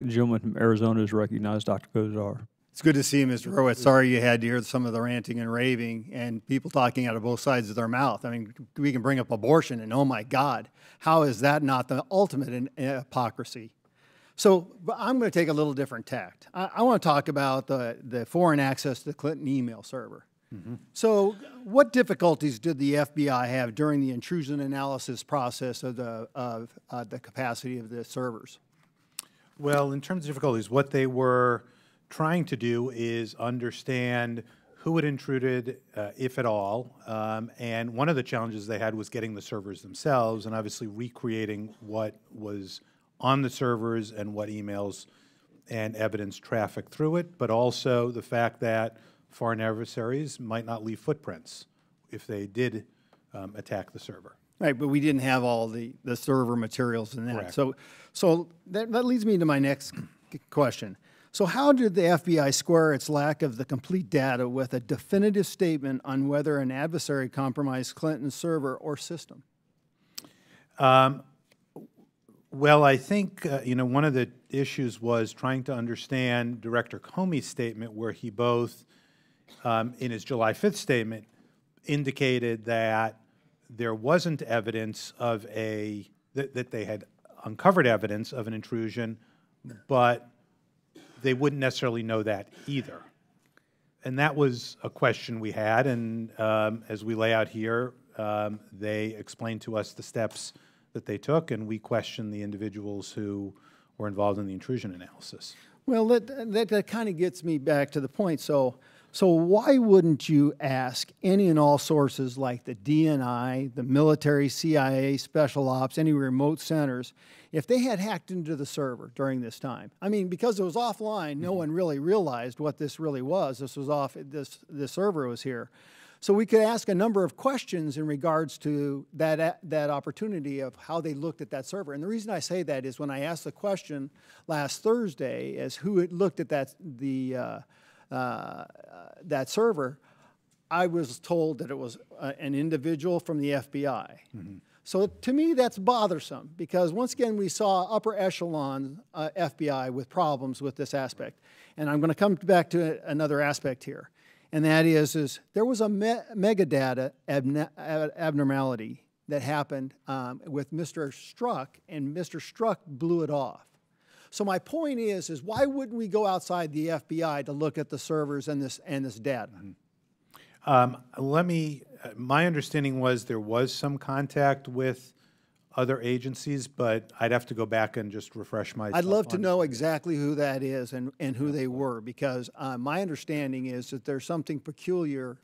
The gentleman from Arizona is recognized, Dr. Gosar. It's good to see you, Mr. Horowitz. Sorry you had to hear some of the ranting and raving and people talking out of both sides of their mouth. I mean, we can bring up abortion, and oh my God, how is that not the ultimate in hypocrisy? So but I'm going to take a little different tact. I want to talk about the foreign access to the Clinton email server. So what difficulties did the FBI have during the intrusion analysis process of the capacity of the servers? Well, in terms of difficulties, what they were trying to do is understand who had intruded, if at all, and one of the challenges they had was getting the servers themselves and obviously recreating what was on the servers and what emails and evidence trafficked through it, but also the fact that foreign adversaries might not leave footprints if they did attack the server. Right, but we didn't have all the server materials in that. Correct. So that leads me to my next question. So how did the FBI square its lack of the complete data with a definitive statement on whether an adversary compromised Clinton's server or system? Well, I think one of the issues was trying to understand Director Comey's statement, where he both, in his July 5th statement, indicated that there wasn't evidence of that they had uncovered evidence of an intrusion, but they wouldn't necessarily know that either. And that was a question we had, and as we lay out here, they explained to us the steps that they took, and we questioned the individuals who were involved in the intrusion analysis. Well, that kind of gets me back to the point. So why wouldn't you ask any and all sources like the DNI, the military, CIA, special ops, any remote centers, if they had hacked into the server during this time? I mean, because it was offline, no one really realized what this really was. This was off, the server was here. So we could ask a number of questions in regards to that opportunity of how they looked at that server. And the reason I say that is when I asked the question last Thursday as who had looked at that server, I was told that it was an individual from the FBI. So to me, that's bothersome because once again, we saw upper echelon FBI with problems with this aspect. And I'm going to come back to another aspect here. And that is there was a megadata abnormality that happened with Mr. Strzok, and Mr. Strzok blew it off. So my point is why wouldn't we go outside the FBI to look at the servers and this data? My understanding was there was some contact with other agencies, but I'd have to go back and just refresh myself. I'd love to know exactly who that is and who they were, because my understanding is that there's something peculiar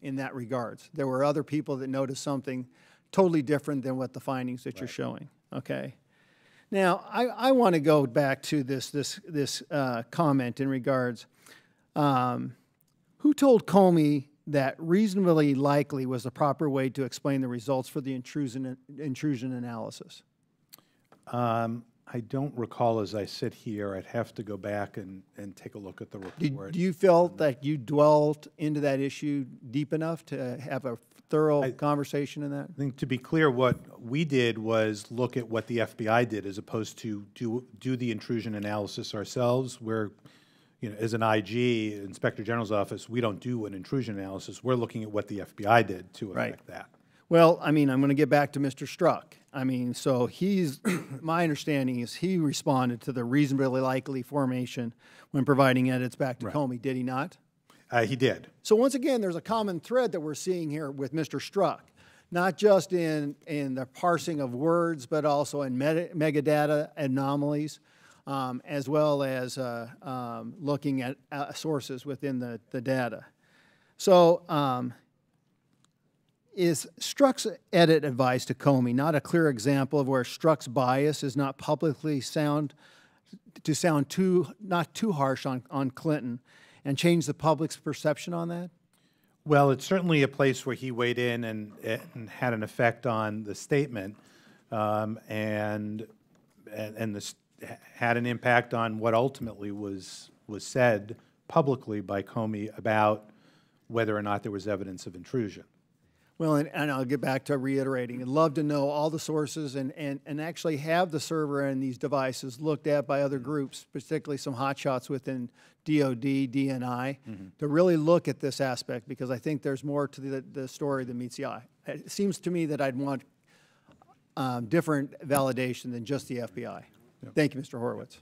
in that regards. There were other people that noticed something totally different than what the findings that you're showing. Okay. Now I want to go back to this comment in regards. Who told Comey that reasonably likely was the proper way to explain the results for the intrusion analysis? I don't recall as I sit here. I'd have to go back and take a look at the report. Do you feel that you dwelled into that issue deep enough to have a thorough conversation in that? I think to be clear, what we did was look at what the FBI did as opposed to do the intrusion analysis ourselves. Where, as an IG, Inspector General's office, we don't do an intrusion analysis. We're looking at what the FBI did to affect that. Well, I mean, I'm going to get back to Mr. Strzok. I mean, so my understanding is he responded to the reasonably likely formation when providing edits back to Comey, did he not? He did. So once again, there's a common thread that we're seeing here with Mr. Strzok, not just in the parsing of words, but also in megadata anomalies, as well as looking at sources within the data. So is Strzok's edit advice to Comey not a clear example of where Strzok's bias is not publicly not too harsh on Clinton and change the public's perception on that? Well, it's certainly a place where he weighed in and had an effect on the statement, and this had an impact on what ultimately was said publicly by Comey about whether or not there was evidence of intrusion. Well, and I'll get back to reiterating. I'd love to know all the sources and actually have the server and these devices looked at by other groups, particularly some hotshots within DOD, DNI, to really look at this aspect, because I think there's more to the story than meets the eye. It seems to me that I'd want different validation than just the FBI. Thank you, Mr. Horowitz.